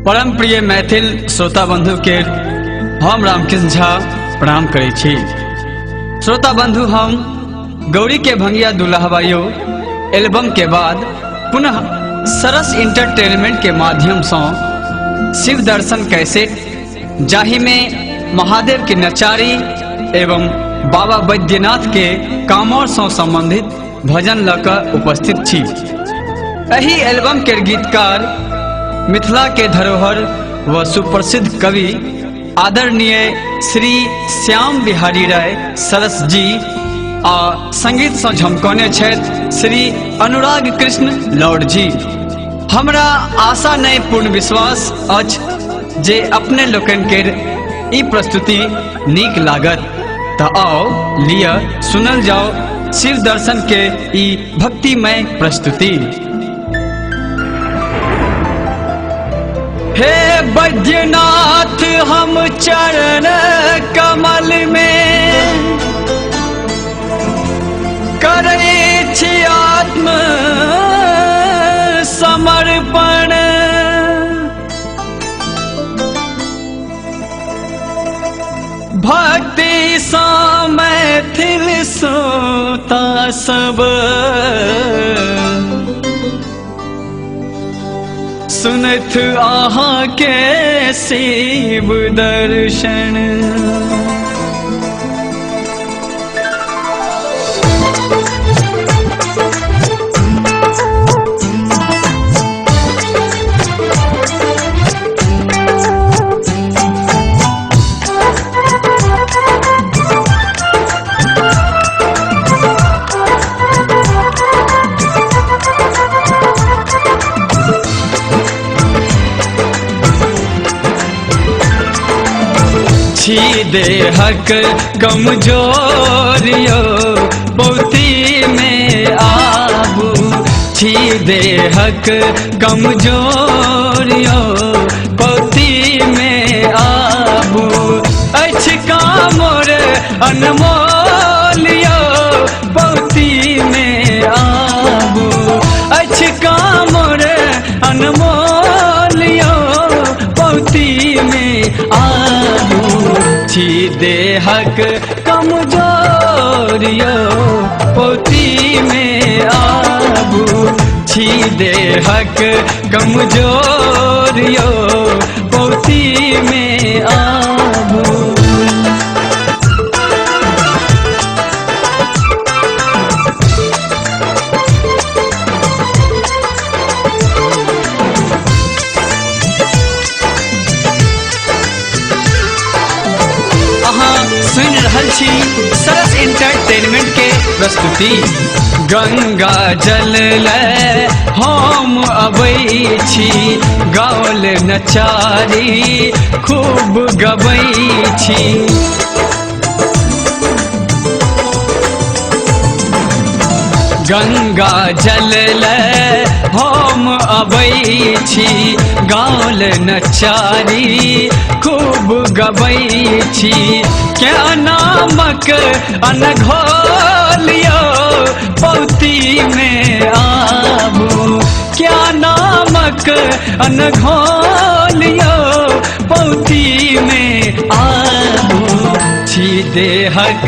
परम प्रिय मैथिल श्रोता बंधु के हम रामकृष्ण झा प्रणाम करे छी। श्रोता बंधु, हम गौरी के भंगिया दुल्हाबाइयो एल्बम के बाद पुनः सरस इंटरटेनमेंट के माध्यम से शिव दर्शन कैसेट जाहि में महादेव की नचारी एवं बाबा बैद्यनाथ के कामर से संबंधित भजन लकर उपस्थित छी। एही एल्बम के गीतकार मिथिला के धरोहर व सुप्रसिद्ध कवि आदरणीय श्री श्याम बिहारी राय सरस जी आ संगीत से झमकौने छथि श्री अनुराग कृष्ण लौड़ जी। हमरा आशा नहीं पूर्ण विश्वास अछि जे अपने लोकन के ई प्रस्तुति नीक लागत। तो आओ लिया सुनल जाओ शिव दर्शन के ई भक्तिमय प्रस्तुति। हे बैद्यनाथ हम चरण कमल में करे छी आत्म समर्पण। भक्ति सा मैथिल सोता सब सुनत आहा के शिव दर्शन। छी देहक कमजोरियो बहुती में आबू। छी देहक कमजोरियो बहुती में आबू। अछि कामोर अनमोलियो बहुती में आबू। अछि कामोर अनमोलियो बहुती में आबू। छी देहक कमजोरियो पोती में आबू। छी देहक कमजोरियो पोती में आबू। सुन रहल छी सरस इंटरटेनमेंट के प्रस्तुति। गंगा जल ले हम अबै छी गावल नचारी खूब गबै छी। गंगा जल ले हम अबै छी गावल नचारी खूब गबै छी। क्या नामक अनघोलियो पौती में आबू। क्या नामक अनघोलियो पौती में आबू। छी देहक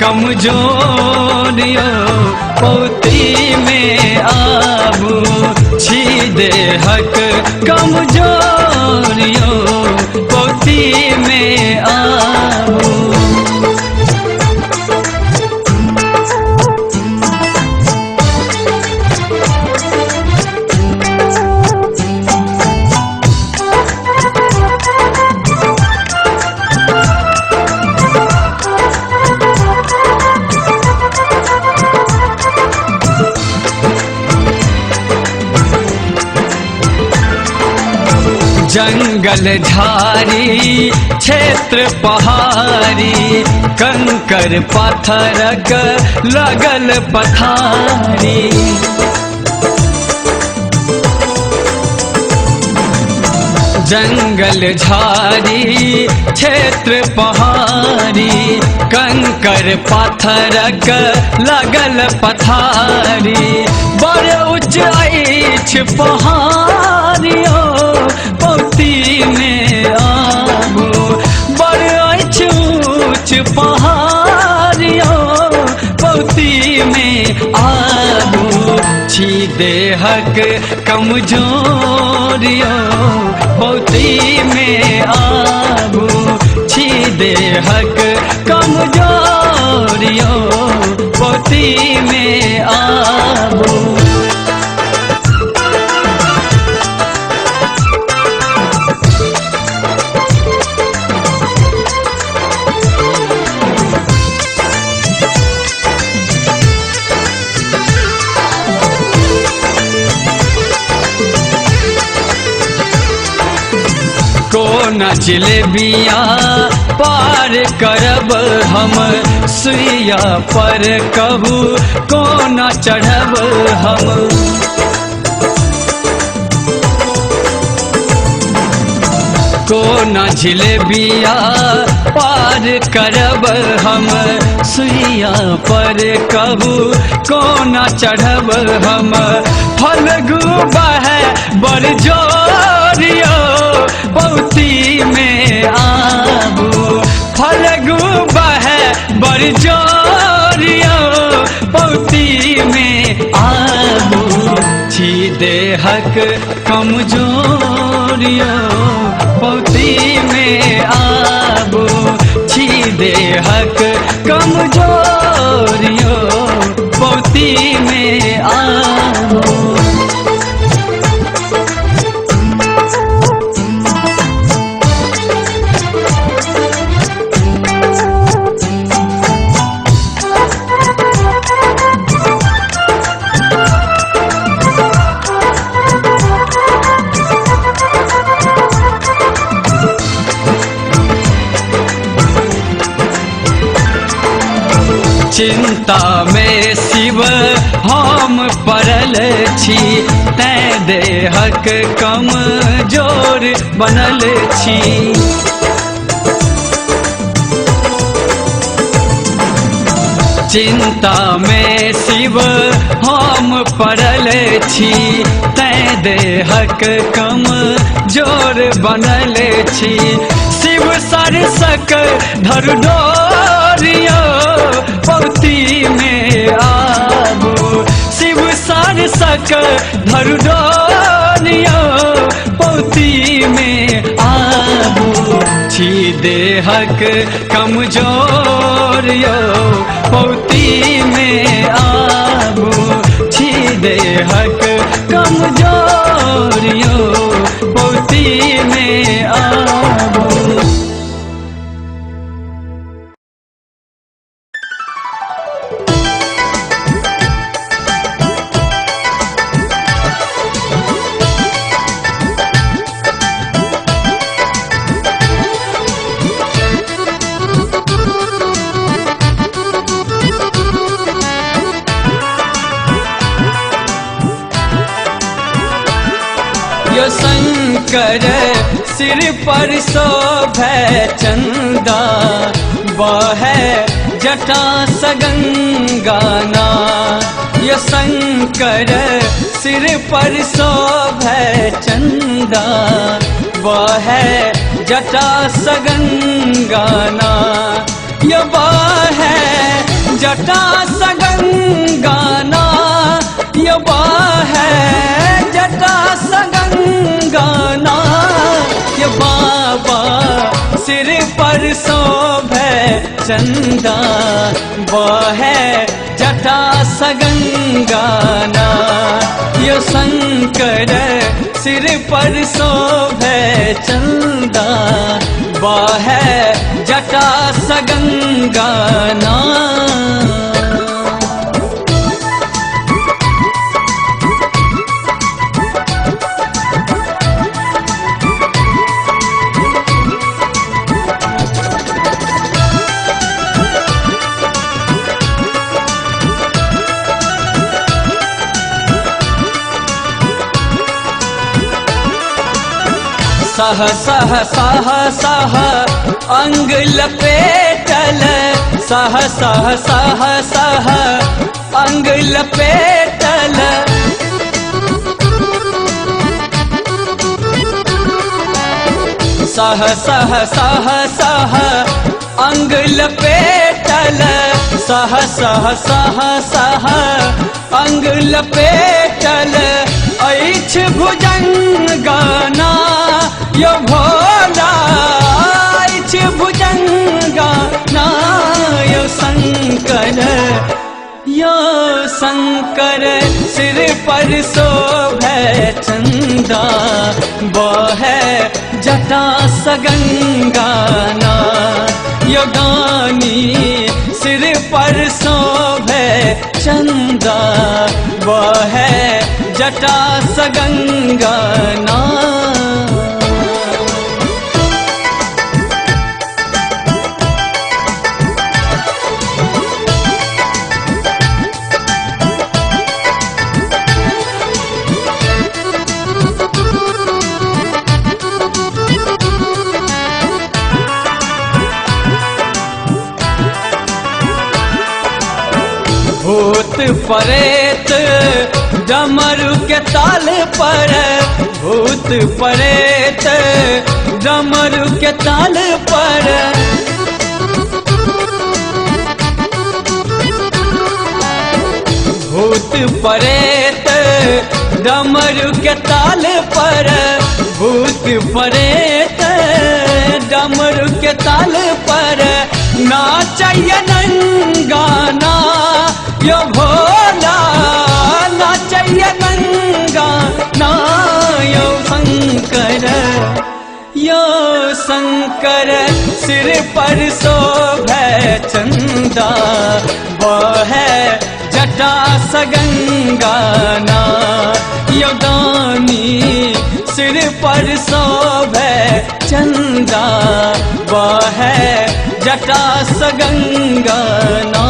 कमजोरियो पौती में आबू। छी देहक कमजोरियो पौती में आबू। जंगल झाड़ी क्षेत्र पहाड़ी कंकर पत्थरक लगल पथारी। जंगल झाड़ी क्षेत्र पहाड़ी कंकर पत्थरक लगल पथारी। बड़ उच्च अछि पहाड़ियो पौती पौती में आबू छी देहक कमजोरियो पौती में आबू छी देहक कमजोरियो पौती में आबू। कोना जिलेबिया पार करब हम सुइया पर कहू कोना चढ़ब हम। कोना जिलेबिया पार करब हम सुइया पर कहू कोना चढ़ब हम। फल्गु बहे बड़ जोरियो पौती में आबू फल्गु बहे बड़ जोरियो पौती में आबू छी देहक कमजोरियो पौती में आबू छी देहक कमजोरियो पौती में आबू। चिंता में शिव हम पड़ल छी तैं देहक कमजोर बनल छी। चिंता में शिव हम पड़ल छी तैं देहक कमजोर बनल छी। शिव सरसक धर डोरियो पौती में आबू शिव सरसक धर डोरियो पौती में आबू छी देहक कमजोरियो पौती में आबू छी देहक कमजोरियो पौती में आबू। यो शंकर सिर पर शोभे चंदा बहे जटा सगंगाना। यो शंकर सिर पर शोभे चंदा बहे जटा सगंगाना। यो बहे जटा सगंगाना यो बहे जटा सगंगाना। ये बाबा सिर पर शोभे चंदा बहे जटा सगंगाना। यो शंकर सिर पर शोभे चंदा बहे जटा सगंगाना। सह सह सह सह अंग लपेटल सह सह सह सह अंग लपेटल। सह सह सह सह अंग लपेटल सह सह सह सह अंग लपेटल ऐछ भुजंगाना यो भोला ऐछ भुजंगाना यो शंकर सिर पर शोभे चंदा बहे जटा सगंगाना यो गानी सिर पर शोभे चंदा बहे जटा सगंगाना भूत परेत डमरू के ताल पर भूत परेत डमरू के ताल पर भूत परेत डमरू के ताल पर भूत परेत डमरू के ताल पर नाचैया नंगाना यो भोला नाचैया नंगाना यो शंकर सिर पर शोभे चंदा बहे जटा सगंगाना यो दानी सिर पर शोभे चंदा बहे जटा सगंगाना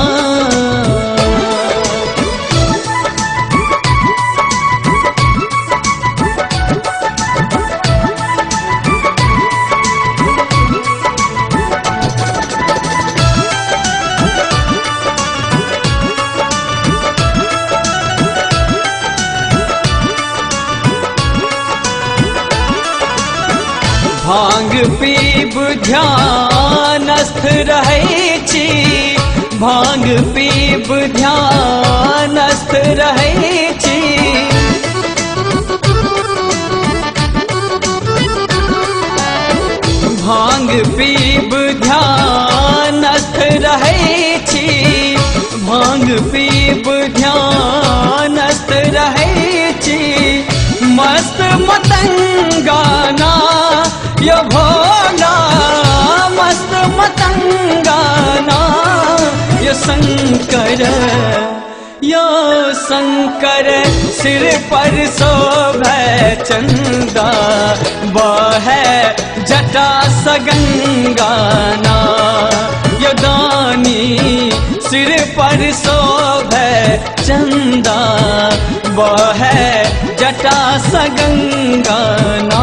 भांग पीब ध्यानस्थ रहै छी भांग पीब ध्यानस्थ रहै छी भांग पीब ध्यानस्थ रहै छी भांग पीब ध्यानस्थ रहै छी मस्त मतंगाना यो भोला मस्त मतंगाना यो शंकर सिर पर शोभे चंदा बहे जटा सगंगाना यो दानी सिर पर शोभे चंदा बहे जटा सगंगाना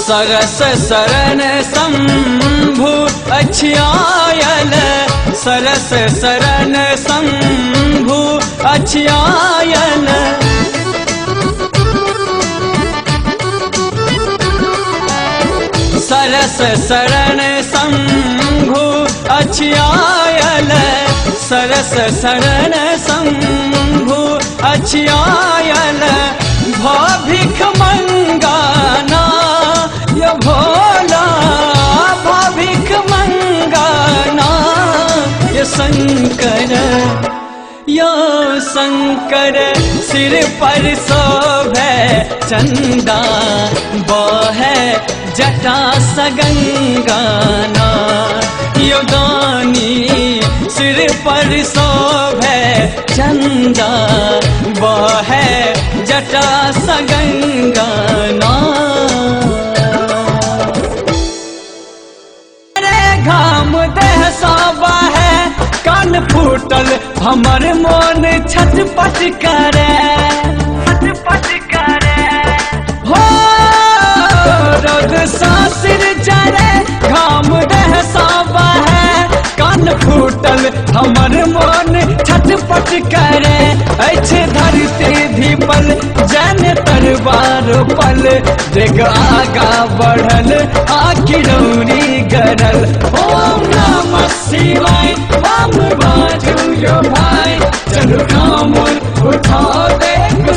सरस शरण शंभु अछियायल सरस शरण शंभु अछियायल सरस शरण शंभु अछियायल सरस शरण शंभु अछियायल भाभिख मंगाना यो भोला भाभिख मंगाना यो शंकर सिर पर शोभे चंदा बहे जटा सगंगाना यो दानी सिर पर शोभे चंदा बहे जटा सगंगाना घाम देह साबा है कान फूटल हमर मन छटपट करे हो रोद सासिर जरे घाम रह साबा है कान फूटल हमर मन छटपट करे अछि धरती धीपल जन तरवार पल देख आगा बढ़ल आखिरौरी गरल ओम नमः शिवाय बम बाजू यो भाई चलो कामर उठा दे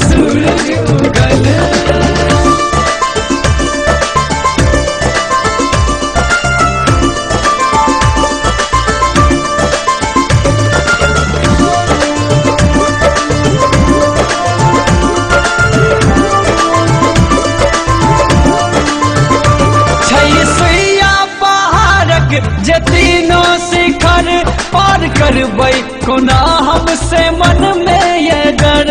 सूरज उगल जे तीनों शिखर पार करबै कोना हमसे मन में ये डर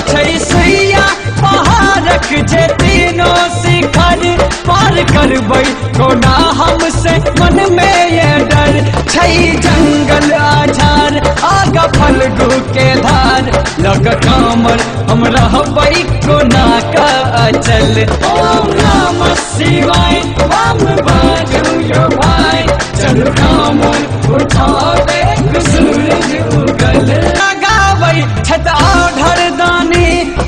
छैया पहाड़क जे तीनों शिखर पार करबै कोना हमसे मन में ये डर छै जंगल आझार आगा फलगु के धार लग कामर हम रहबै कोना का अचल ओम नमः शिवाय बम बाजू यो भाई चल कामर उठा दे सूरज उगल लगाबै छत आढ़र दानी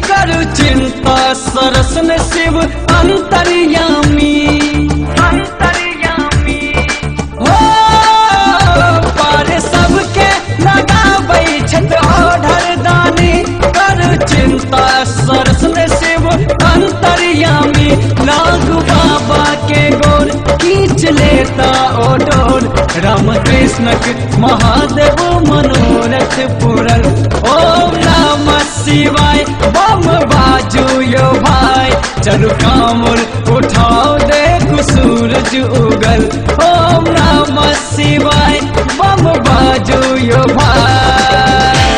करू चिंता सरसन शिव अंतर्यामी हो पार सबके लगाबै छत आढ़र दानी करू चिंता सरसन शिव अंतर्यामी नागू बाबा के गोर खींच लेता ओ डोर राम कृष्णक महादेव मनोरथ पूरल ओम नमः शिवाय बम बाजू यो भाई चलू कामर उठाओ देखो सूरज उगल ओम नमः शिवाय बम बाजू यो भाई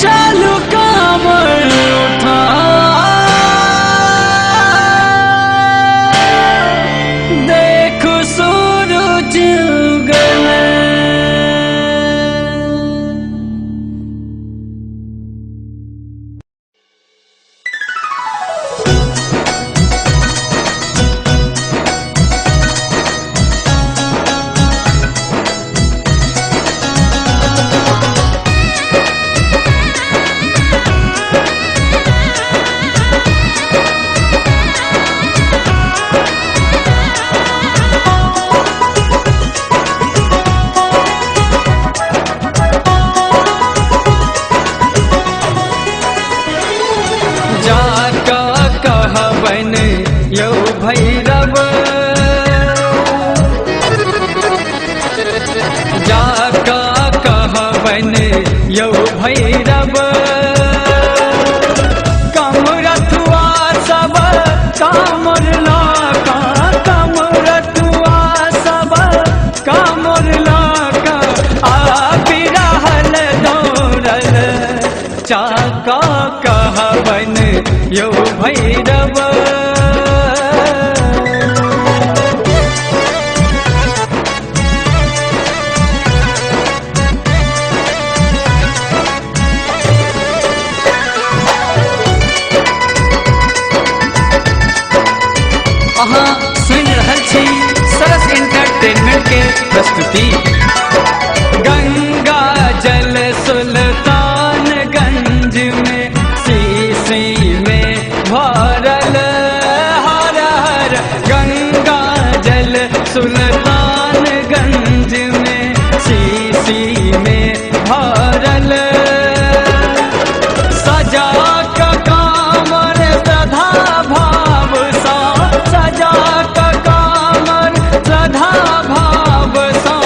चलू कामर उठाओ देखो सूरज उगल यौ भैरव जाका कहबन यौ भैरव कमरथुआ सब कामर लाका कमरथुआ सब कामर लाका आ बिरहल दौड़ल चाका कहबन यौ भैरव अहाँ सुनि रहल छी सरस एंटरटेनमेंट के प्रस्तुति गंगा जल सुल्तानगंज में शीशी में भरल हर हर गंगा जल सुल्तानगंज में शीशी में भरल सजा का कामर श्रद्धा भाव सा सजा का कामर श्रद्धा भाव सा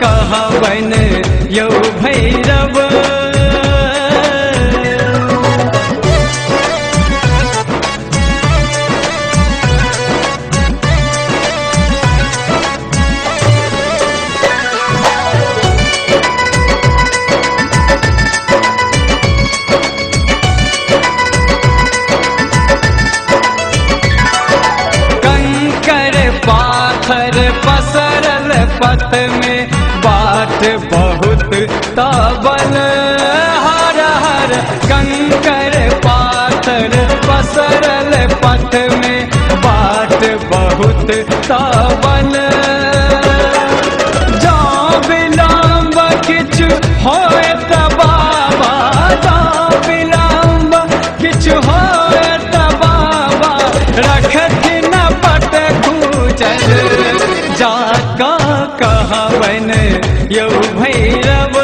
कहबन यौ भैरव। पाथर पसरल पथ में बाट बहुत तबल, हर हर कंकर पाथर पसरल पथ में बाट बहुत तबल। जा विलम्ब किछु होए त बाबा, जा विलम्ब किछु होए त बाबा, रखथिन पट जाका कहबन यौ भैरव।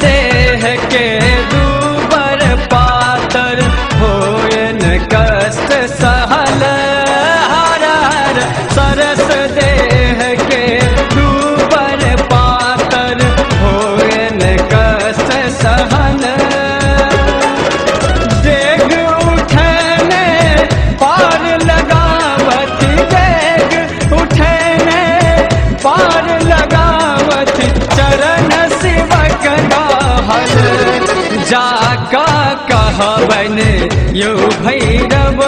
देह के दूबर पातर होयन कष्ट सहल, हर हर सरस देह के दूबर पातर होयन कष्ट सहल। डेग उठने पार लगावत, डेग उठने पार लगावत, चरण शिवक गाहल। जाका कहबन यौ भैरव।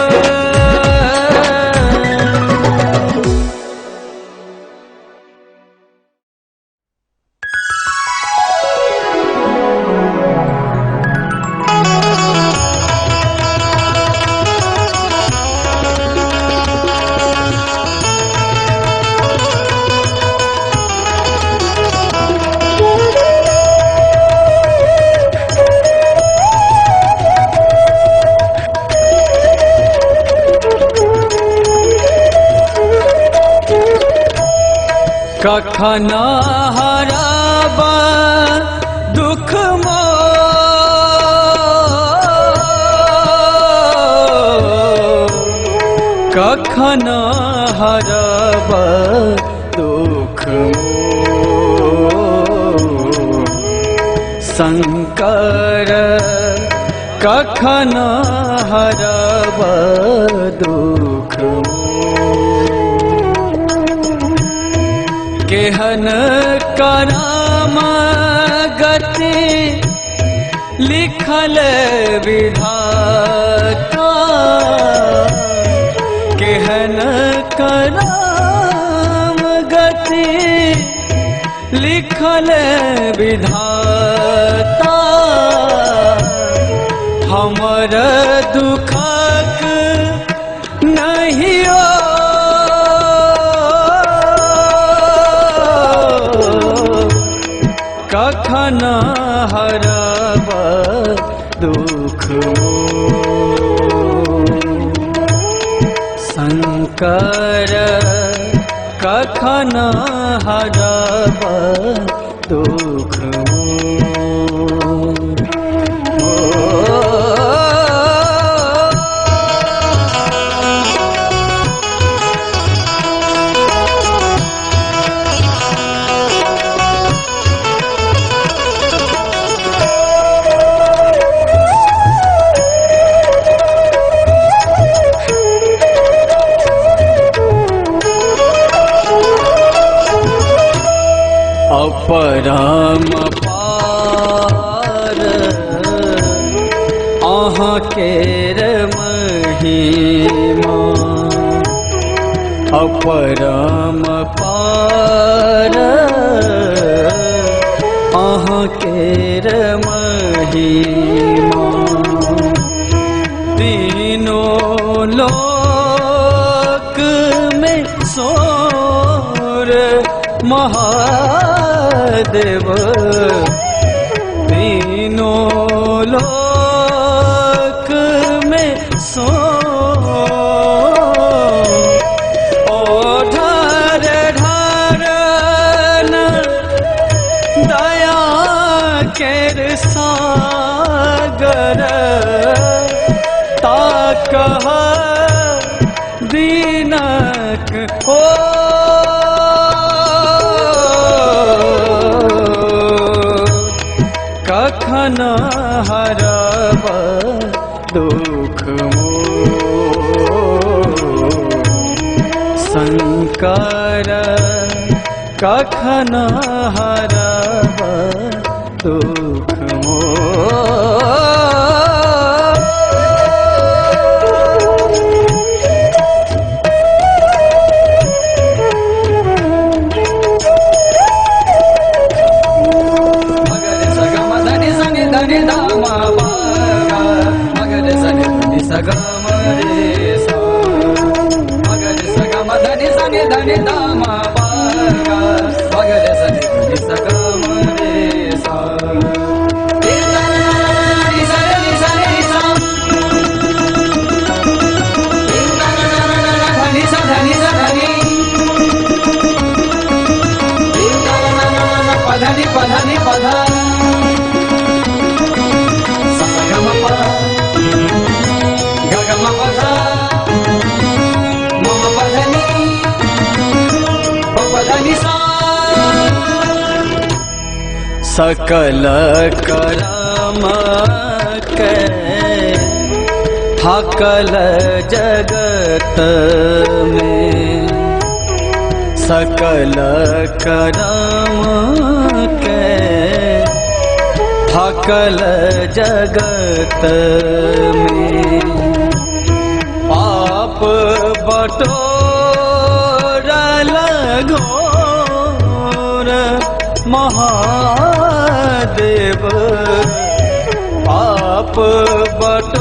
कखन हराब दुख कखन हराब दुख शंकर, कखन हराब दुख। केहन कराम गति लिखल विधाता, केहन कराम गति लिखल विधाता। हमर दुखक नहीं हो कखन हराब दुख शंकर, कखन हराब दुख। अपरम पार अहाँ केर महिमा, अपरम पार अहाँ केर महिमा। तीनों लोक में सोर महादेव तीनों लोक में सो ओ ढार ढारन दया केर सागर ताकह दीनक हो कखन हरब दुख मोर शंकर कखन हरब दुख मोर धनि दामा बागा मगरे सनि धनि सगम रे सा धनि सनि सनि सा धनि सा धनि सा धनि पधनि पधनि पधा सगम प गगम पधा मम पधनि सकल करम के थाकल जगत में सकल करम के थाकल जगत में पाप बटोरल घोर महादेव पाप बटोरल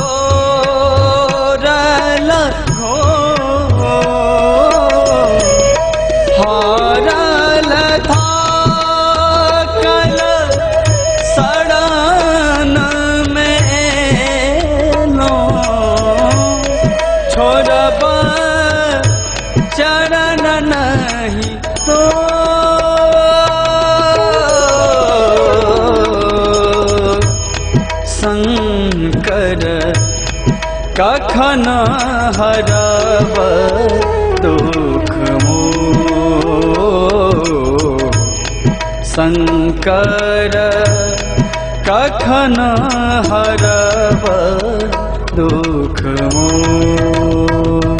घोर हारल थाकल सड़न में लो छोड़ब चरण नहीं तो शंकर कखन हरब दुख मोर शंकर कखन हरब दुख मोर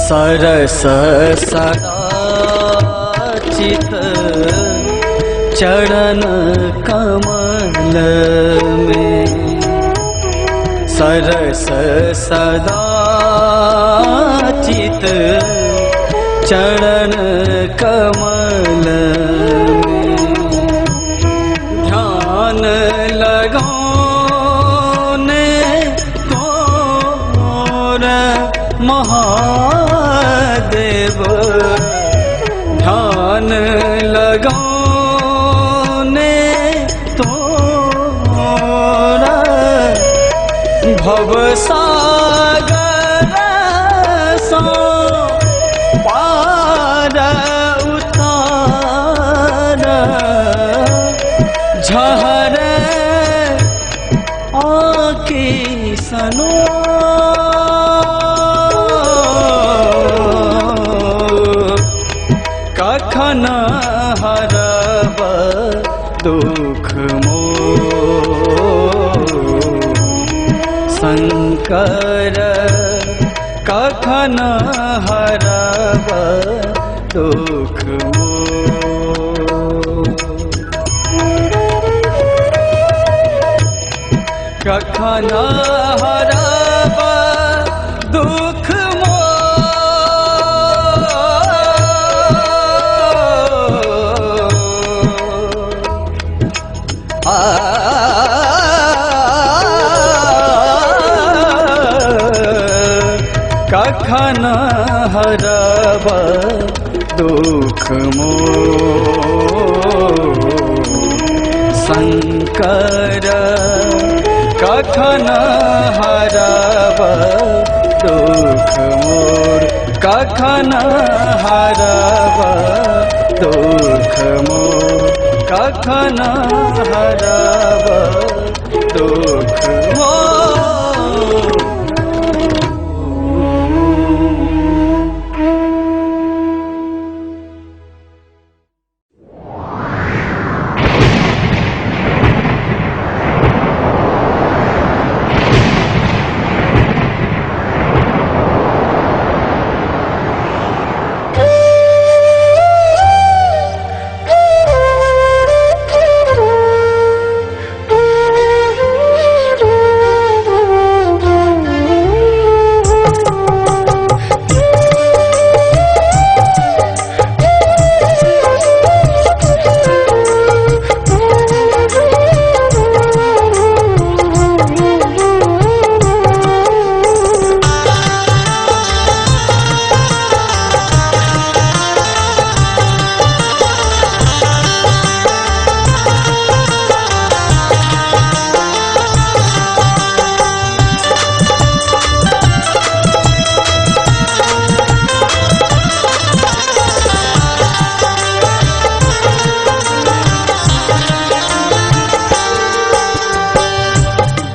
सरस सदाचित चरण कमल में सरस सदाचित चरण कमल में ध्यान लगाने तोर महादेव ध्यान लगाने तोरा भव सागर सो पार उतार झहर आकी सनो कखन हरब दुख मोर शंकर कखन हरब दुख मोर कखन कखन हरब दुख मोर शंकर कखन हरब दुख मोर कखन हरब दुख मोर कखन हरब दुख मोर।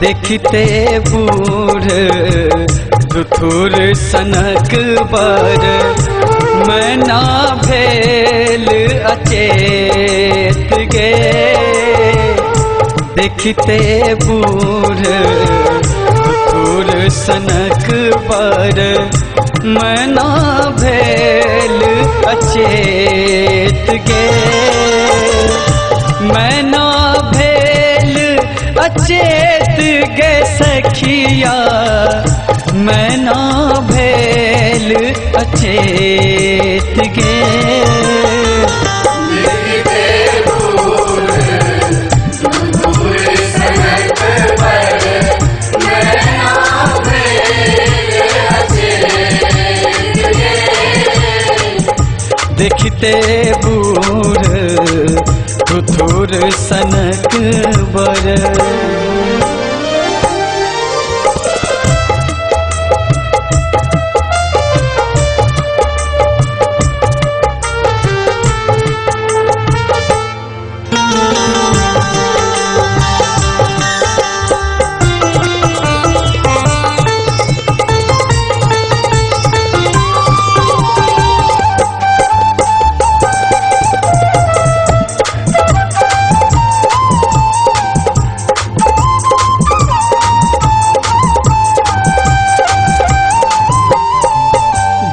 देखते बूढ़ दुथुर सनक बर मैना भेल अचेत गे। देखते बूढ़ दुथुर सनक बर मैना भेल अचेत गे। मैना भेल अचेत गे सखिया मैना भेल अचेत गे। देखते बूढ़ दुथुर सनक बर।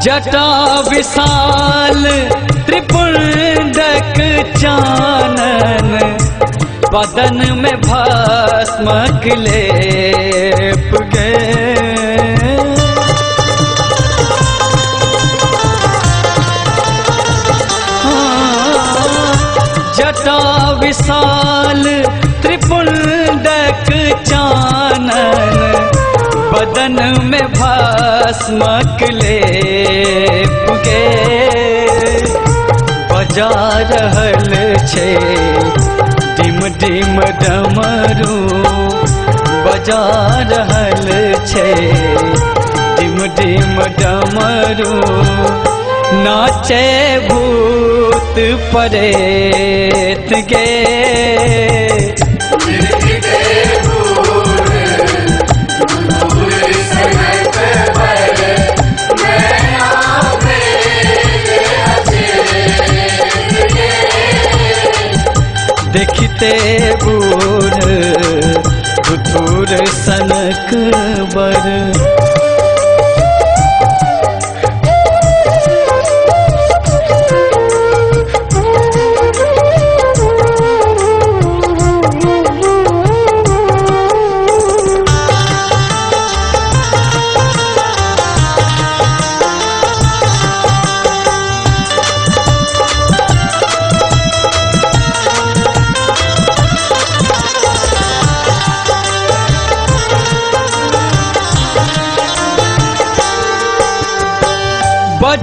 जटा विशाल त्रिपुंडक चानन बदन में भस्म लेप गए। जटा विशाल त्रिपुंडक चानन बदन में भस्म लेप गे। बजा रहल छे डिम डिम डमरू बजा रहल छे डिम डिम डमरू। नाचे भूत परेत गे। देखते बूढ़ दुथुर सनक बर।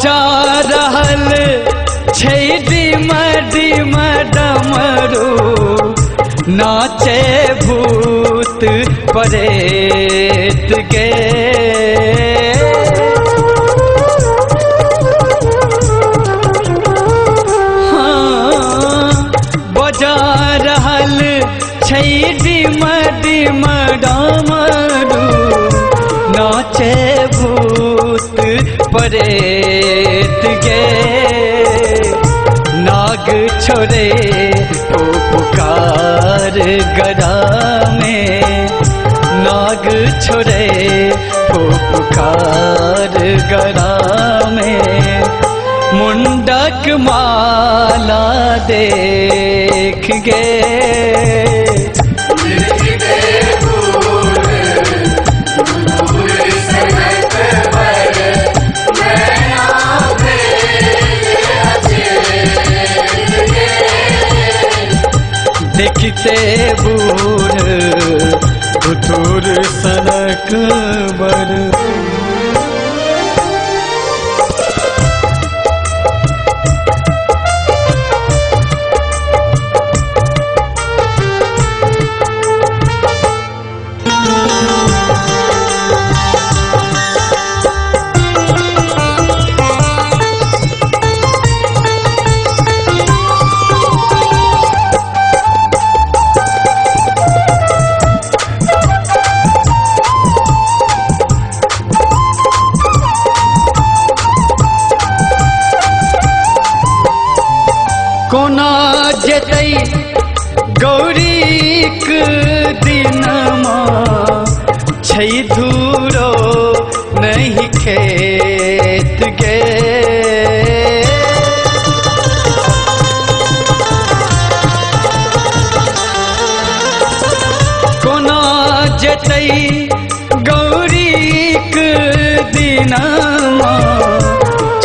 बजा रहल छै डिम डिम डमरू, नाचे भूत प्रेत गे। बजा रहल छै डिम डिम डमरू, नाचे भूत प्रेत गे। नाग छोड़े ओ पुकार गरा में, नाग छोड़े ओ पुकार गरा में। मुंडक माला देख गे, देखते बूढ़ धुतुर सनक बर। कोना जेतै गौरीक दिनमा, छै धूरो नहीं खेत गे। कोना जेतै गौरीक दिनमा,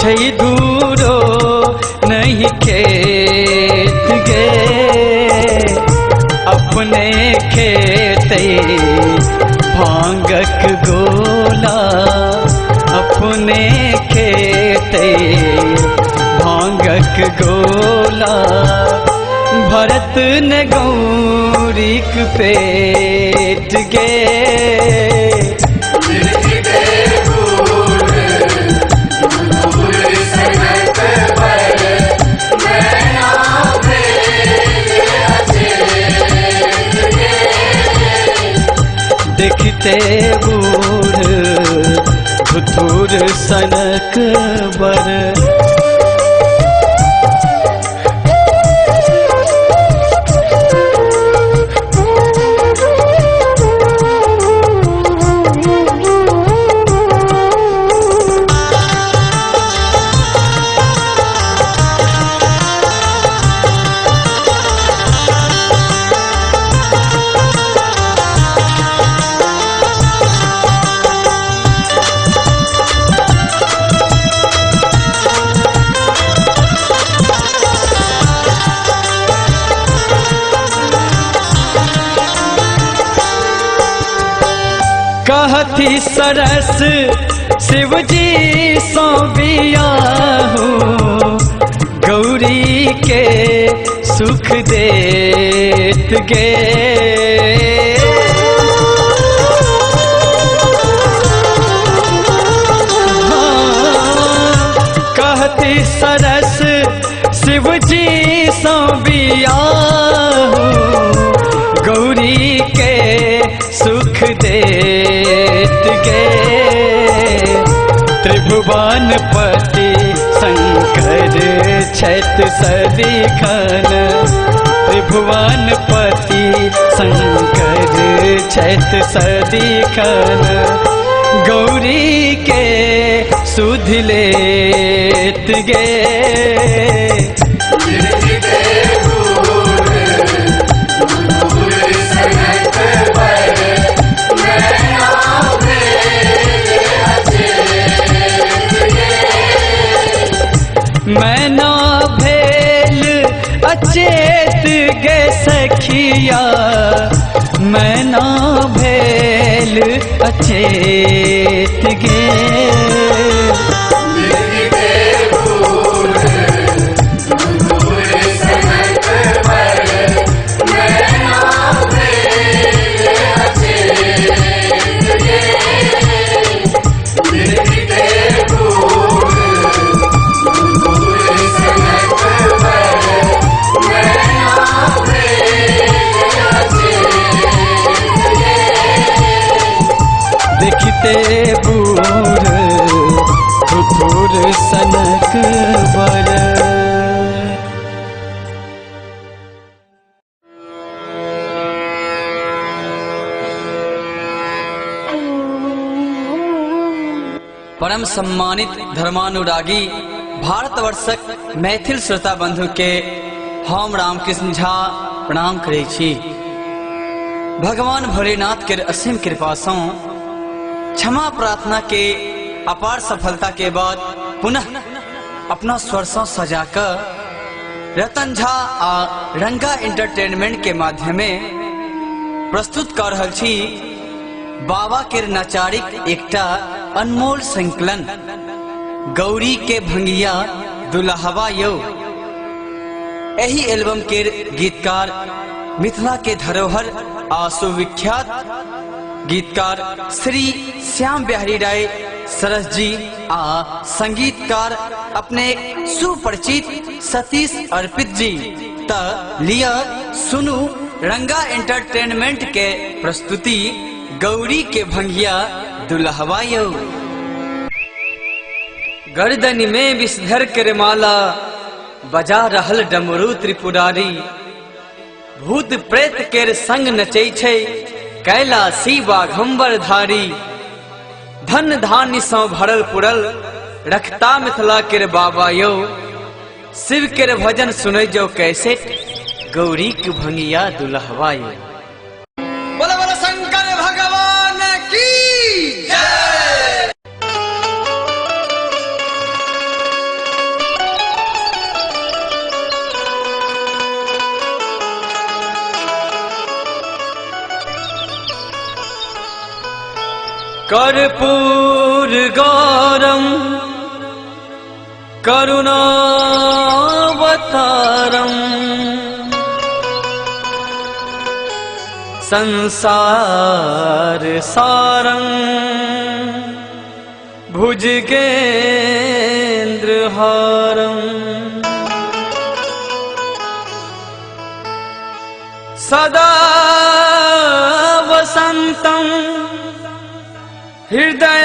छै धूरो नहीं खेत गे। अपने खेते भांगक गोला, अपने खेते भांगक गोला। भरत ने गौरीक पेट गे, देखते बूढ़ धुतुर सनक बर। कहती सरस शिवजी सो बियाहू, गौरी के सुख देत गे। कहती सरस शिवजी सो बियाहू, गौरी के सुख देत गे। त्रिभुवन पति शंकर छैत सदिखन, त्रिभुवन पति शंकर छैत सदिखन। गौरी के सुध लेत गे, मैना भेल अचेत गे सखिया, मैना भेल अचेत गे। परम सम्मानित धर्मानुरागी भारतवर्षक मैथिल श्रोता बंधु के हम रामकृष्ण झा प्रणाम करै छी। भगवान भोलेनाथ के असीम कृपा से क्षमा प्रार्थना के अपार सफलता के बाद पुनः अपना स्वर से सजाकर रतन झा आ रंगा एंटरटेनमेंट के माध्यमे प्रस्तुत कर रहल छी बाबा के नचारिक एकटा अनमोल संकलन गौरी के भंगिया दुल्हवा यौ। एही एल्बम के गीतकार मिथिला के धरोहर आ सुविख्यात गीतकार श्री श्याम बिहारी राय सरस जी आ संगीतकार अपने सुपरिचित सतीश अर्पित जी त लिया सुनु रंगा एंटरटेनमेंट के प्रस्तुति गौरी के भंगिया दुल्हवा यौ। गर्दन में विषधर के माला बजा रहल डमरू त्रिपुरारी, भूत प्रेत के संग नचै छै कैलासी बाघंबर धारी। धन धान्य से भरल पुरल रखता मिथिला के बाबा यौ। शिव के भजन सुनै जो कैसे गौरी के भंगिया दुल्हवा यौ। बोला बोला शंकर भगवान की जय। कर्पूर गौरम करुणावतारम संसार सारं भुजगेन्द्रहारं सदा वसन्तं हृदयारविन्दे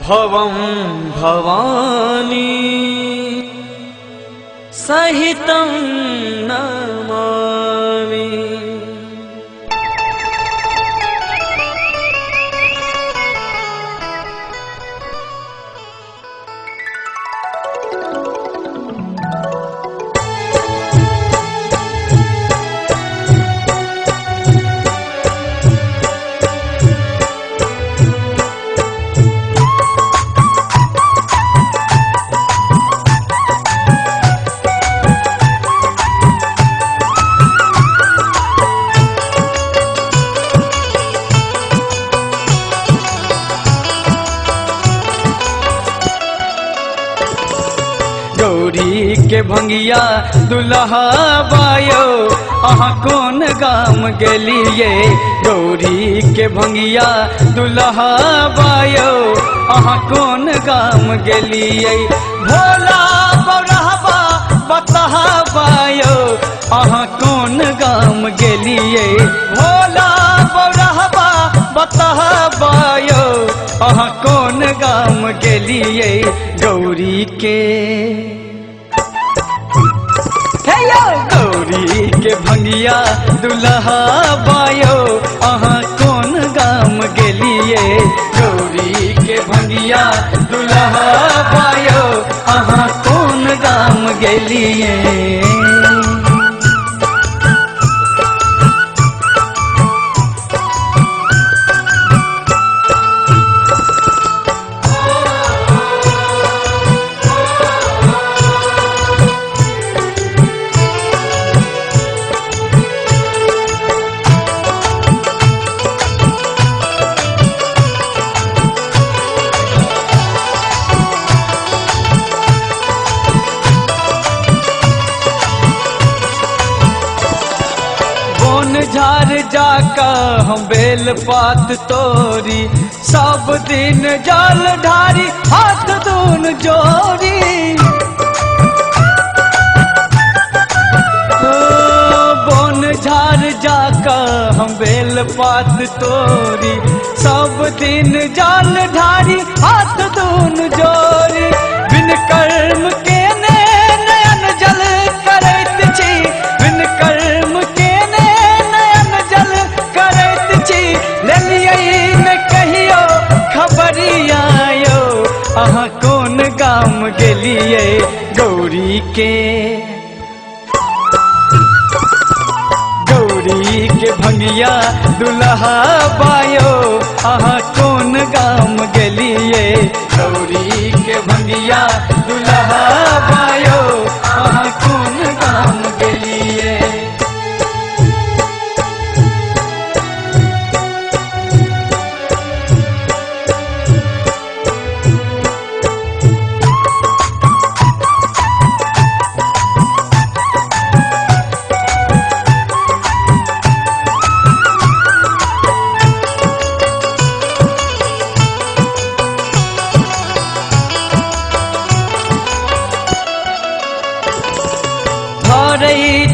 भवं भवानी सहितं नमामि। गौरी के भंगिया दुल्हवा यौ अहाँ कोन गाम गेलिए। गौरी के भंगिया दुल्हवा यौ अहाँ कोन गाम गेलिए। भोला बौरहवा बतहवा यौ अहाँ कोन गाम गेलिए। भोला बौरहवा बतहवा यौ अहाँ कोन गाम गेलिए। गौरी के गौरी के भंगिया दुल्हवा यौ अहाँ कोन गाम गेलिए। गौरी के भंगिया दुल्हवा यौ अहाँ कोन गाम गेलिए। झार जाका हम बेल पात तोरी सब दिन जल ढारी हाथ दून जोरी। बोन झार जाका हम बेल पात तोरी सब दिन जल ढारी हाथ दून जोरी। बिन कर्म के नयन जल करैत छी, बिन कर्म के नयन कौन गाम गेलिए गौरी के भंगिया दुल्हा बायो अहाँ कौन गाम गेलिए गौरी के भंगिया दुल्हा बायो अहाँ कौन गाम गेलिए।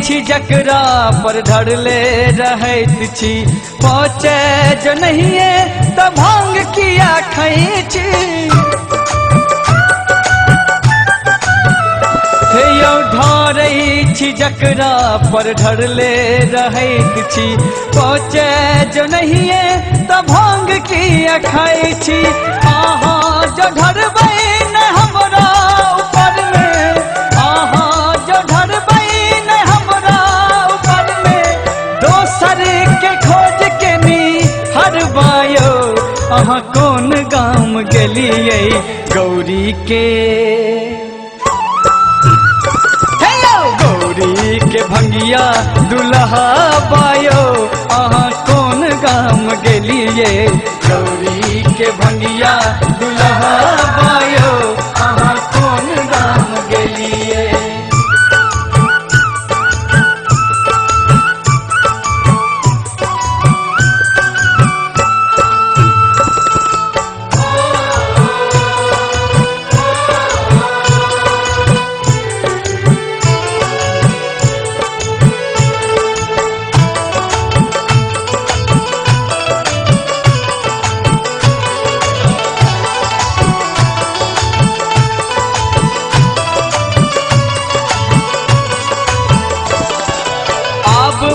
छी जकरा पर धरले रहैत छी पहुँचे जो नहीं तो भांग किया खाई छी। हे यौ ढारई छी जकरा पर धरले रहैत छी पहुँचे जो नहीं तो भांग किया खाई छी। आहा जो धरबै न हमरा ऊपर में आहा जो धरबै अहाँ कौन गाम गेलिए गौरी के गौरी के भंगिया दुल्हा बायो अहाँ कौन गाम गेलिए गौरी के भंगिया दुल्हा बायो अहाँ कौन गाम गेलिए।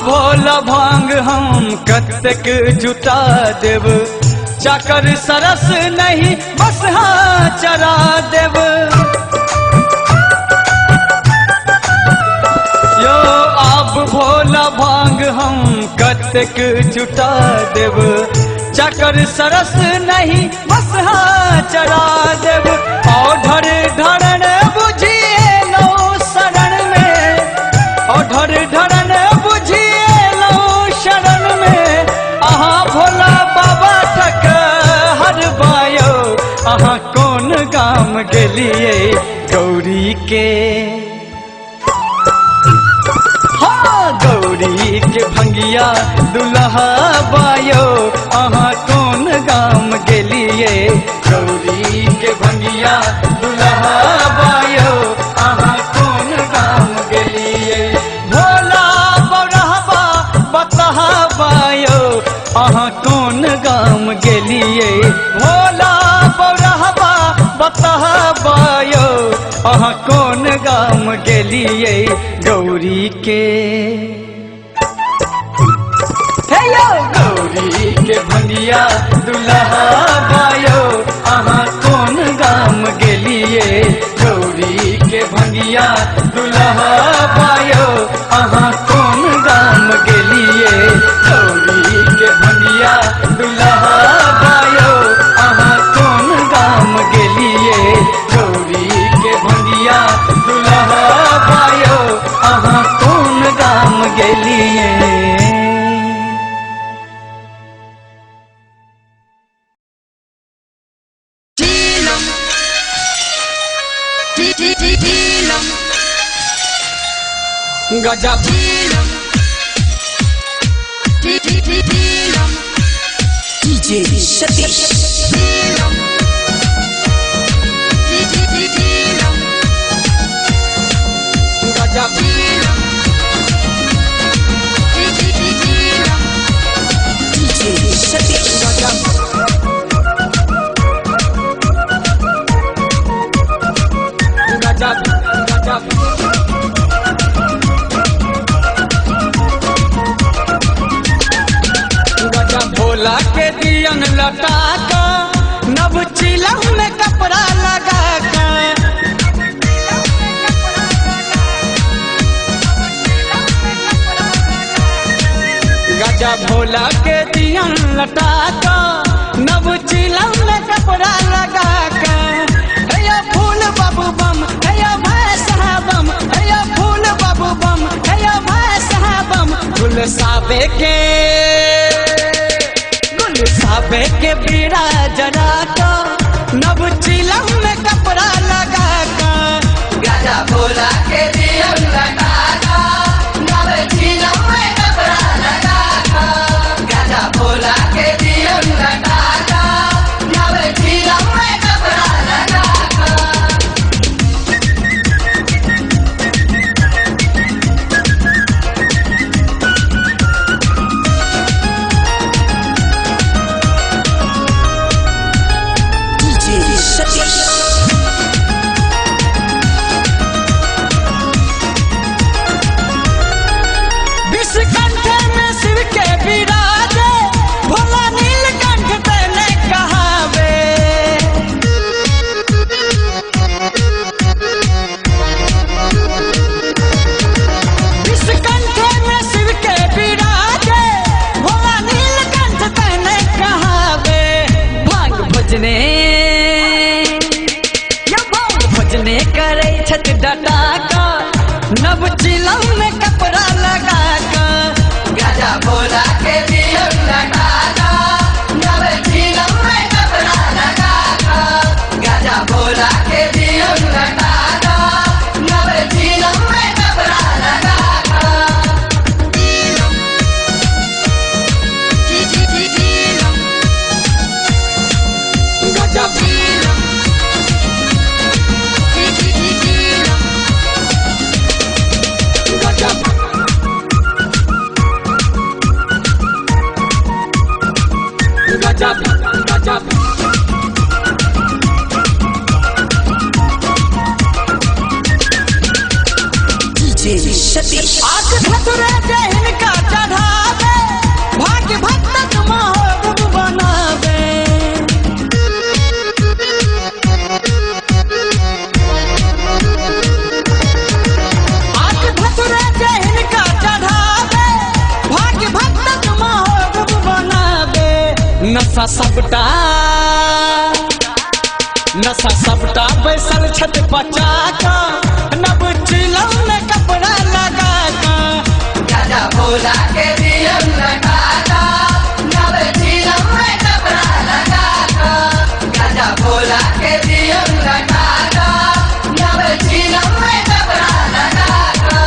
भोला भांग हम कतक जुटा देव चाकर सरस नहीं बस हाँ चरा देव। यो आप भोला भांग हम कतक जुटा देव चाकर सरस नहीं बस हाँ चरा देव। औधर धरण बुझिए लो शरण में औधर धरण बुझिए शरण में अहाँ भोला बाबा तक हर बायो अहाँ कौन गाम गेलिए गौरी के हाँ गौरी के भंगिया दुल्हा बायो अहाँ कौन गाम गेलिए गौरी के भंगिया दुल्हा बायो अहाँ कौन गाम गेलिए। भोला बौरहबा बतहा बायो अहाँ कौन गाम गेलिए भोला बौरहबा बतहा बायो अहाँ कौन गाम गेलिए गौरी के गौरी के भंगिया दुल्हा बायो अहाँ कौन गाम गेलिए गौरी के भंगिया दुल्हा बायो अहाँ कौन गाम गेलिए गौरी के भंगिया दुल्हा बायो अहाँ कौन गाम गेलिए गौरी के भंगिया दुल्हा बायो अहाँ कौन गाम गेलिए। गजब DJ Satish गजब DJ Satish गजब गजब भोला के दियन लटा का नव चिलम में कपड़ा लगा का गजा भोला के दिया लटा का नव चिलम में कपड़ा लगा का हैया फूल बाबू बम हैया भाई साहबम हैया फूल बाबू बम हैया भाई साहबम गुलसाबे के बीड़ा जरा का नव चिलम में कपड़ा लगा का गजा भोला के दिया लगा का नव चिलम में कपड़ा लगा का गजा भोला के दिया लगा का नव चिलम में कपड़ा लगा का DJ सतीश विषकंठ में शिव के विराजे भोला नीलकंठ तेने कहावे विषकंठ में शिव के विराजे भोला नीलकंठ तेने कहावे भांग भजने करे छत डटा का नव चिलम में कपड़ा लगा का गजा भोला के दिया लगा का नव चिलम में कपड़ा लगा का गजा भोला के दिया लगा का नव चिलम में कपड़ा लगा का गजा DJ सतीश आज भतुरे के हिनका चढ़ावे भाग्य भक्त महबूब बनावे आज भतुरे के हिनका चढ़ावे भाग्य भक्त महबूब बनावे नशा सबटा बैसल छत पचा का नब चिलम में कपड़ा लगा का गजा भोला के दिया लगा का नव चिलम में कपड़ा लगा का गजा भोला के दिया लगा का नव चिलम में कपड़ा लगा का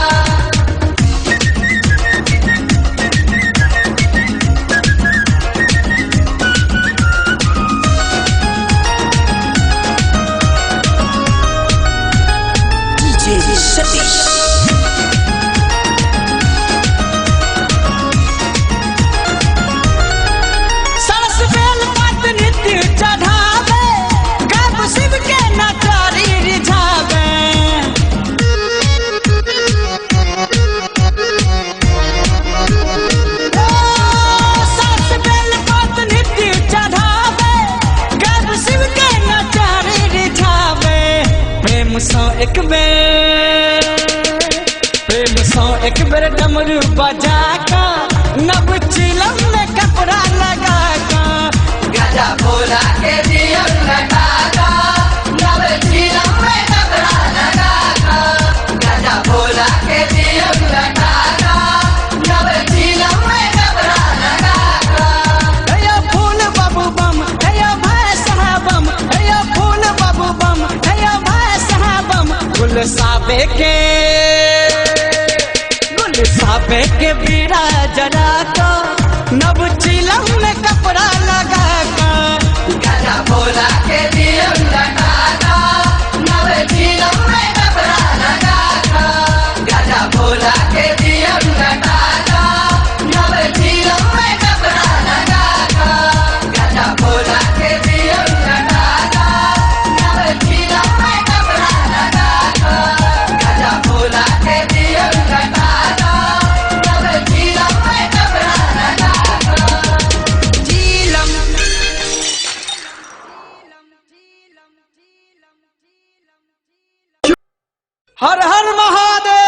DJ सतीश सरस बेल पात नित्य चढ़ावे गप शिव के नचारी रिझावे सरस बेल पात नित्य चढ़ावे गप शिव के नचारी रिझावे प्रेम सौ एक बेर डमरू बजा का नब चिलम में कपड़ा लगा का गजा भोला के दिया लगा का नव चिलम में कपड़ा लगा का गजा भोला के दिया लगा का नव चिलम में कपड़ा लगा का हैया फूल बाबू बम हैया भाई साहबम हैया फूल बाबू बम हैया भाई साहबम गुलसाबे के बीड़ा जरा का नब चिलम में कपड़ा लगा का गजा भोला के दिया लगा का नव चिलम में कपड़ा लगा का गजा भोला के दिया लगा का नव चिलम में कपड़ा लगा का गजा भोला के दिया लगा का नव चिलम में कपड़ा लगा का गजा भोला के दिया लगा का नव चिलम में कपड़ा लगा का चिलम हर हर महादेव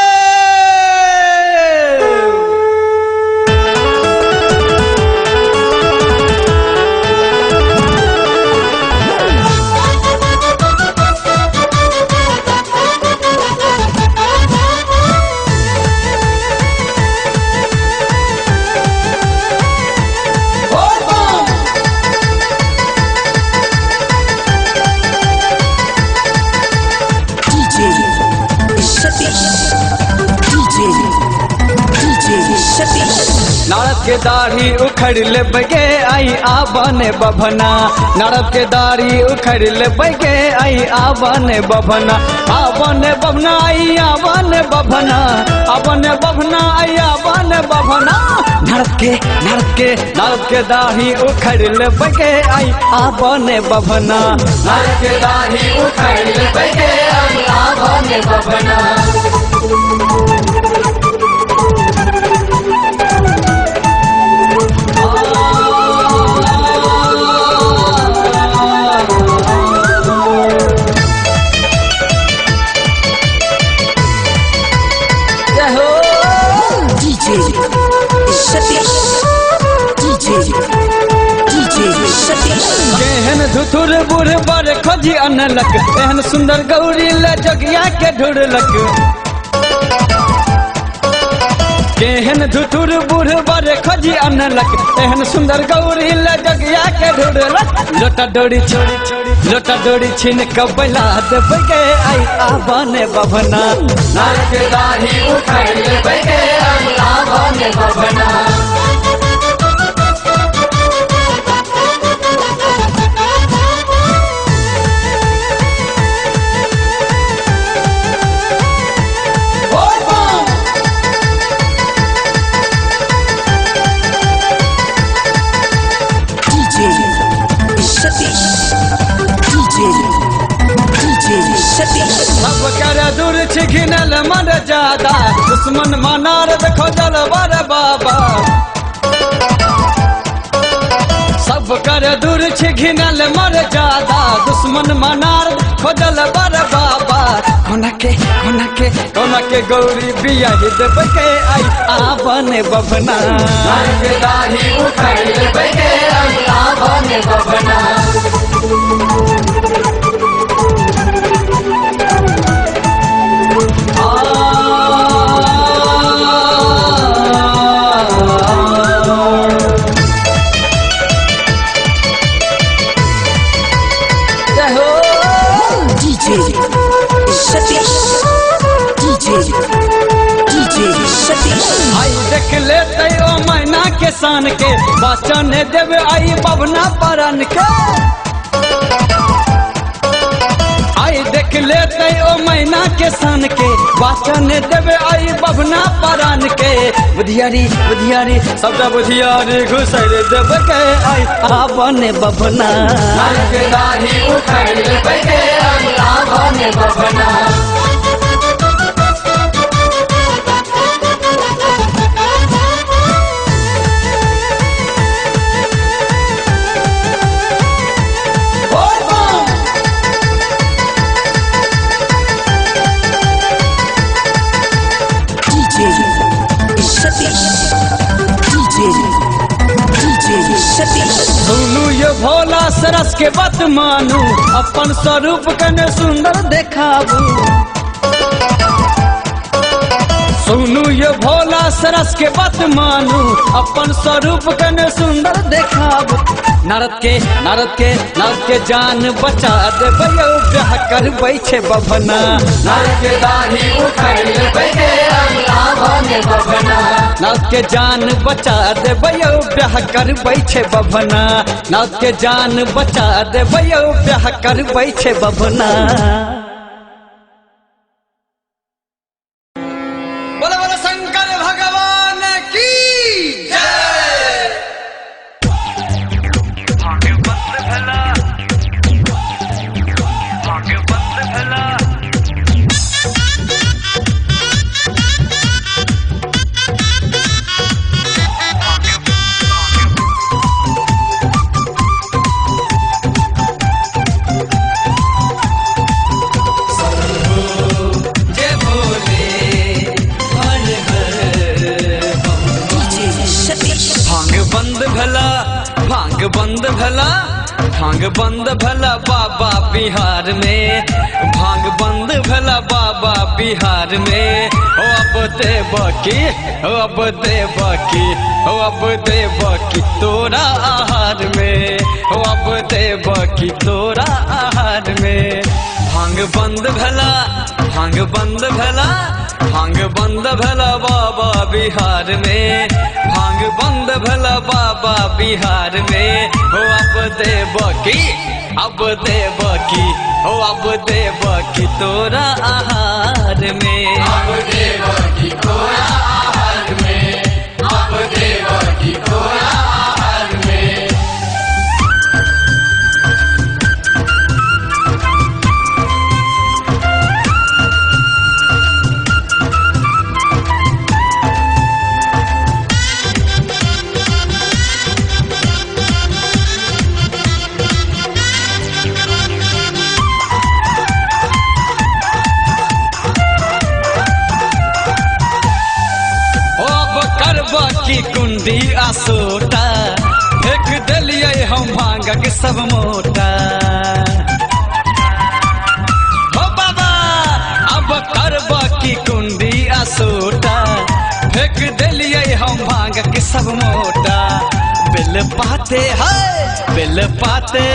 नारद के दाढ़ी उखड़ ले बगे आई आवन बभना, नारद के दाढ़ी उखड़ ले बगे आई आवन बभना, आवन बभना आई आवन बभना, आवन बभना आई आवन बभना। नारद के दाढ़ी उखड़ ले बगे आई आवन बभना, नारद के दाढ़ी उखड़ ले बगे आई आवन बभना। केहन धुथुर बूढ़ बर खोजी अनलक, एहन सुंदर गौरी ले जगिया के ढूंढलक। केहन धुथुर बूढ़ बर खोजी अनलक, एहन सुंदर गौरी ले जगिया के ढूंढलक। लोटा डोरी छीन कबला देबगे आई आवन बभना, नारद के दाढ़ी उखड़ ले बगे आई आवन बभना। सब कर दूर छिघिनल मन ज्यादा, दुश्मन मनार देखो जल बर बाबा। सब कर दूर छिघिनल मन ज्यादा, दुश्मन मनार खोजल बर बाबा। कोना के गौरी बियाही देबगे आई आवन बभना, नारद के दाढ़ी उखड़ ले बगे आई आवन बभना। आई देख लेते ओ मैना के सान के, बचन देवे आई बभना परन के। आई देख लेते ओ मैना के सान के, बचन देवे आई बभना परन के। बुधियारी सबका बुधियारी घुसर देबगे आई आवन बभना, नारद के दाढ़ी उखड़ ले बगे आई आवन बभना। सुनू ये भोला सरस के बात मानू, अपन स्वरूप कने सुंदर देखाबू। सुनू ये भोला सरस के बात मानू, अपन स्वरूप कने सुंदर देखाबू। नारद के जान बचा देबै ब्याह करबै छे बभना, नारद के दाढ़ी उखड़ ले बगे आई आवन बभना। नारद के जान बचा देबै ब्याह करबै छे बभना, नारद के जान बचा देबै ब्याह करबै छे बभना। बोलो बोलो शंकर भगवान की जय। भांग बंद भला बाबा बिहार में, भांग बंद भला बाबा बिहार में। ओ अब दे बाकी, ओ अब दे बाकी, ओ अब दे बाकी तोरा आहार में, ओ अब दे बाकी तोरा आहार में। भांग बंद भला, भांग बंद भला, भांग बंद भला बाबा बिहार में, भांग बंद भला बाबा बिहार में। हो अब देवकी, अब देवकी, हो अब देवकी तोरा आहार में। अब देवकी तोरा आहार में, अब देवकी तोरा आहार में। की कुंडी आसोटा फेंक दिलिए हम भांगक सब मोटा। हो बाबा अब करबा की कुंडी आसोटा फेंक दिलिए हम भांगक सब मोटा। बिल पाते है बिल पाते,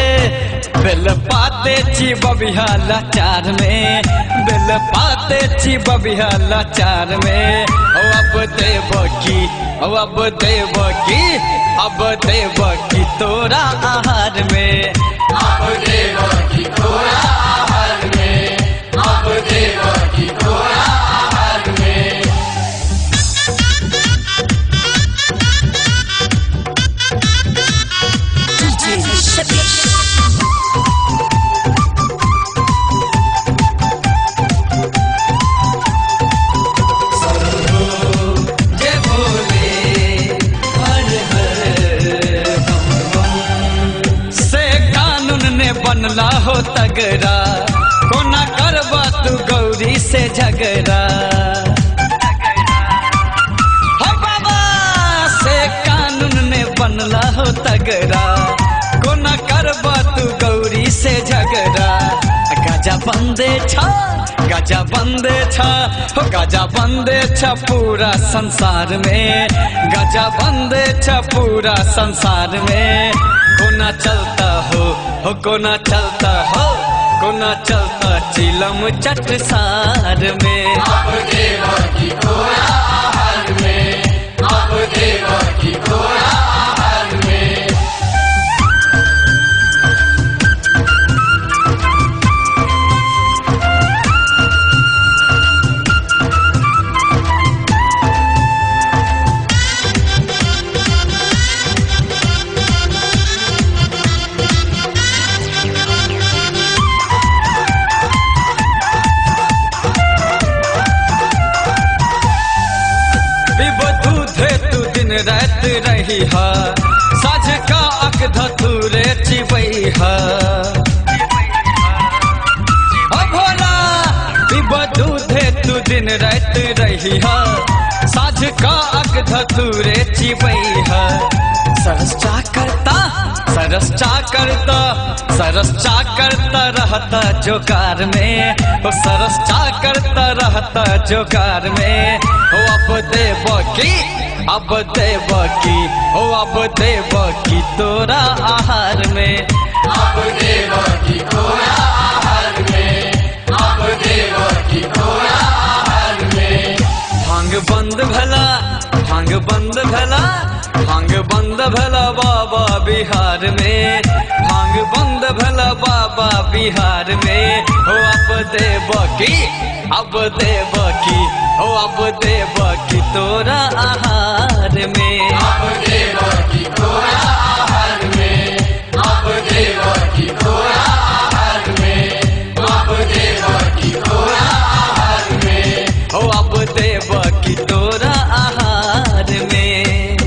बिल पाते चिबबिहा लाचार में, बिल पाते चिबबिहा लाचार में। ओ अब देवकी, ओ अब देवकी, अब देवकी तोरा आहार में। अब देवकी तोरा आहार में, अब देवकी तोरा आहार में। बनला हो तगड़ा कोना करबा तू गौरी से झगड़ा। हो बाबा से कानून ने बनला हो तगड़ा कोना करबा तू गौरी से झगड़ा। गजा बंदे छा, गजा बंदे छा, हो गजा बंदे छा पूरा संसार में, गजा बंदे छा पूरा संसार में। कोना चलता हो कोना चलता हो, कोना चलता चिलम चट सार में। अब देवकी तोरा आहार में, अब देवकी तोरा आहार में। रात रही है साझ का अक धतूरे चिबई है। ओ भोला पिब दूधे तू दिन रात रही है साझ का अक धतूरे चिबई है। सरस चा करता, सरस चा करता, सरस चा करता रहता जोकार में, ओ सरस चा करता रहता जोकार में। ओ अब देवकी, अब देवकी, ओ अब देवकी तोरा आहार में। अब देवकी तोरा आहार में, अब देवकी तोरा आहार में। भांग बंद भला, भांग बंद भला, भांग बंद भला बाबा बिहार में, भांग बंद भला बाबा बिहार में। हो अब देवकी, अब देवकी, हो अब देवकी तोरा आहार में। अब देवकी तोरा आहार में, अब देवकी तोरा आहार में, अब देवकी तोरा आहार में। हो अब देवकी तोरा आहार में।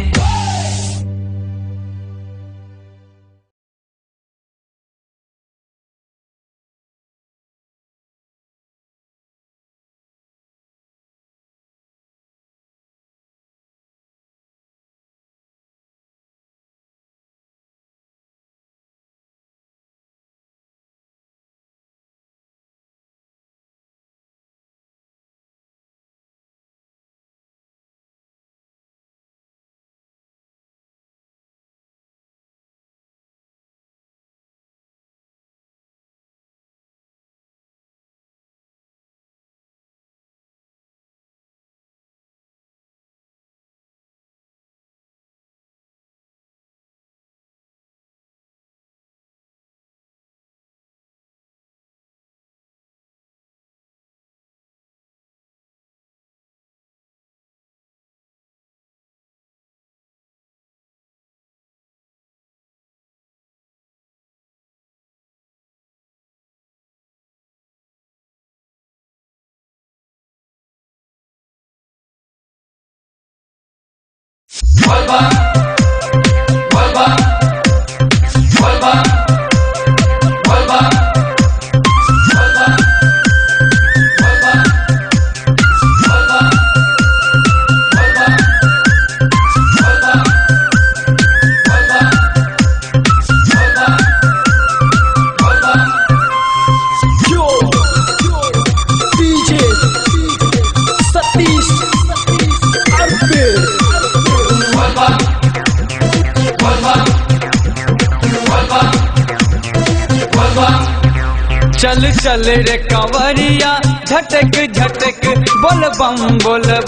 चल चल रे कंवरिया झटक झटक बोल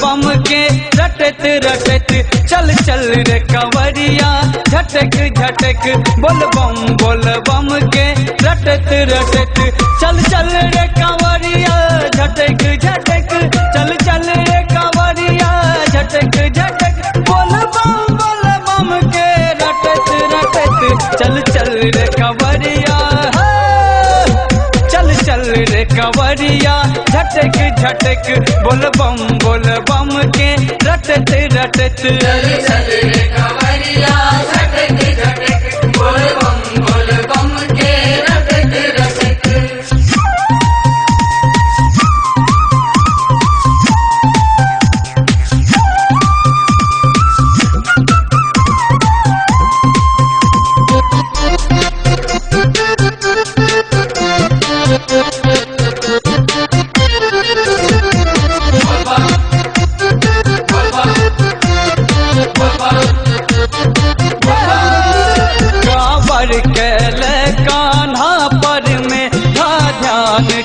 बम के रटत रटत चल चल रे कंवरिया झटक झटक बोल बम के रटत रटत चल चल रे कंवरिया झटक झटक चल चल रे कंवरिया झटक झटक बोल बम के रटत रटत चल चल रे कंवरिया चल रे कंवरिया झटक झटक बोल बम के रटत रटत चल चल रे कंवरिया झटक झटक बोल बम के रटत रटत।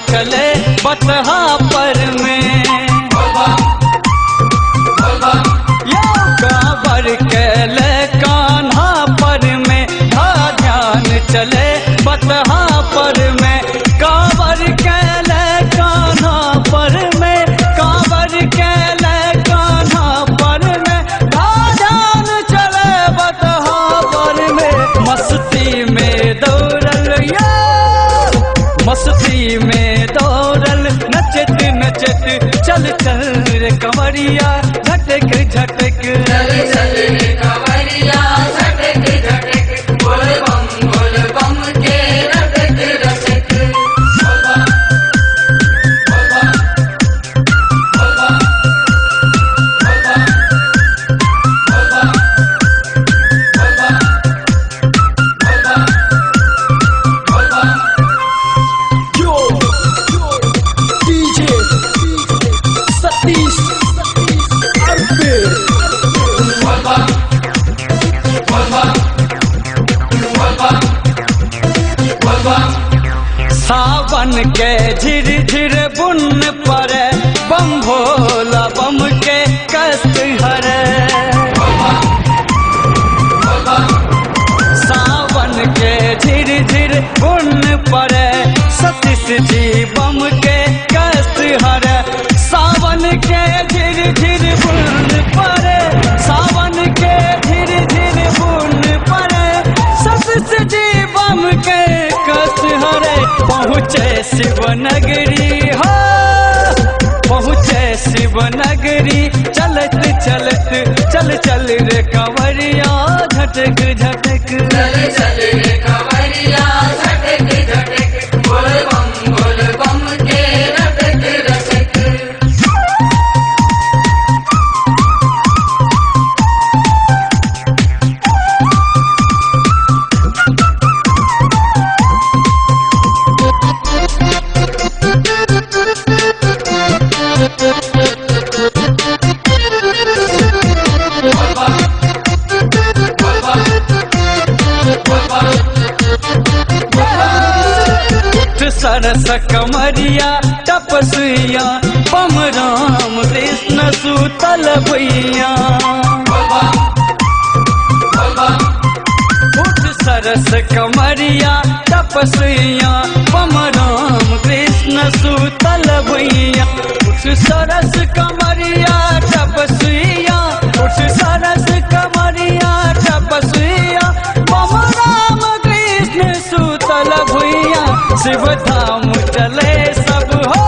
चले बतहा पर में कांवर कैले कान्हा पर में ध्यान चले बतहा पर में कांवर कैले कान्हा पर में कांवर कैले कान्हा पर में ध्यान चले बतहा पर में मस्ती में दौड़ल मस्ती में दौड़ल नचत नचत चल चल रे कंवरिया झटक झटक चल चल रे कंवरिया झटक झटक बोल बम के रटत रटत। सावन के झिर झिर बुन पर बम भोला बम के कष्ट हरे सावन के झिर झिर बुन पर सतीश जी बम के कष्ट हरे सावन के झिर झिर बुन पर सावन के झिर झिर बुन पर सतीश जी बम के कष्ट हरे पहुँचे शिवनगरी हो पहुँचे शिवनगरी चलत चलत चल चल रे कंवरिया झटक झटक चल चल रे कंवरिया झटक झटक बोल बम के रटत रटत। सरस कमरिया तपस्विया बम राम कृष्ण सुतल भैया उठ सरस कमरिया तपस्विया बम राम कृष्ण सुतल भैया उठ सरस कमरिया तपस्विया उठ सरस कमरिया तपस्विया बम राम कृष्ण सुतल भैया शिव धाम चले सब हो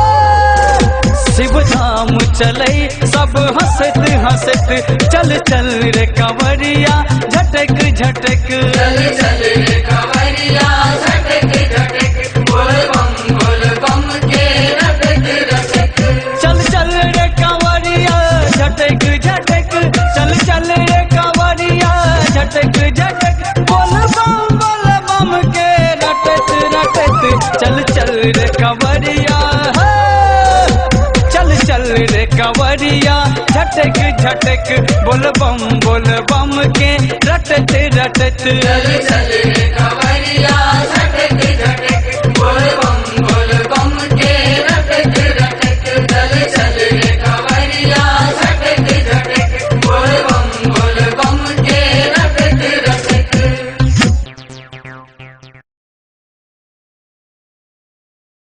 शिव धाम चले सब सब हंसत हंसत चल चल रे कंवरिया झटक झटक चल चल रे कंवरिया झटक झटक बोल बम के रटक रटक चल चल रे कंवरिया झटक झटक चल चल रे कंवरिया झटक झटक बोल बम के रटत रटत चल चल रे कंवरिया चल चल रे कंवरिया झटक झटक बोल बम के रटत रटत चल चल रे कंवरिया झटक झटक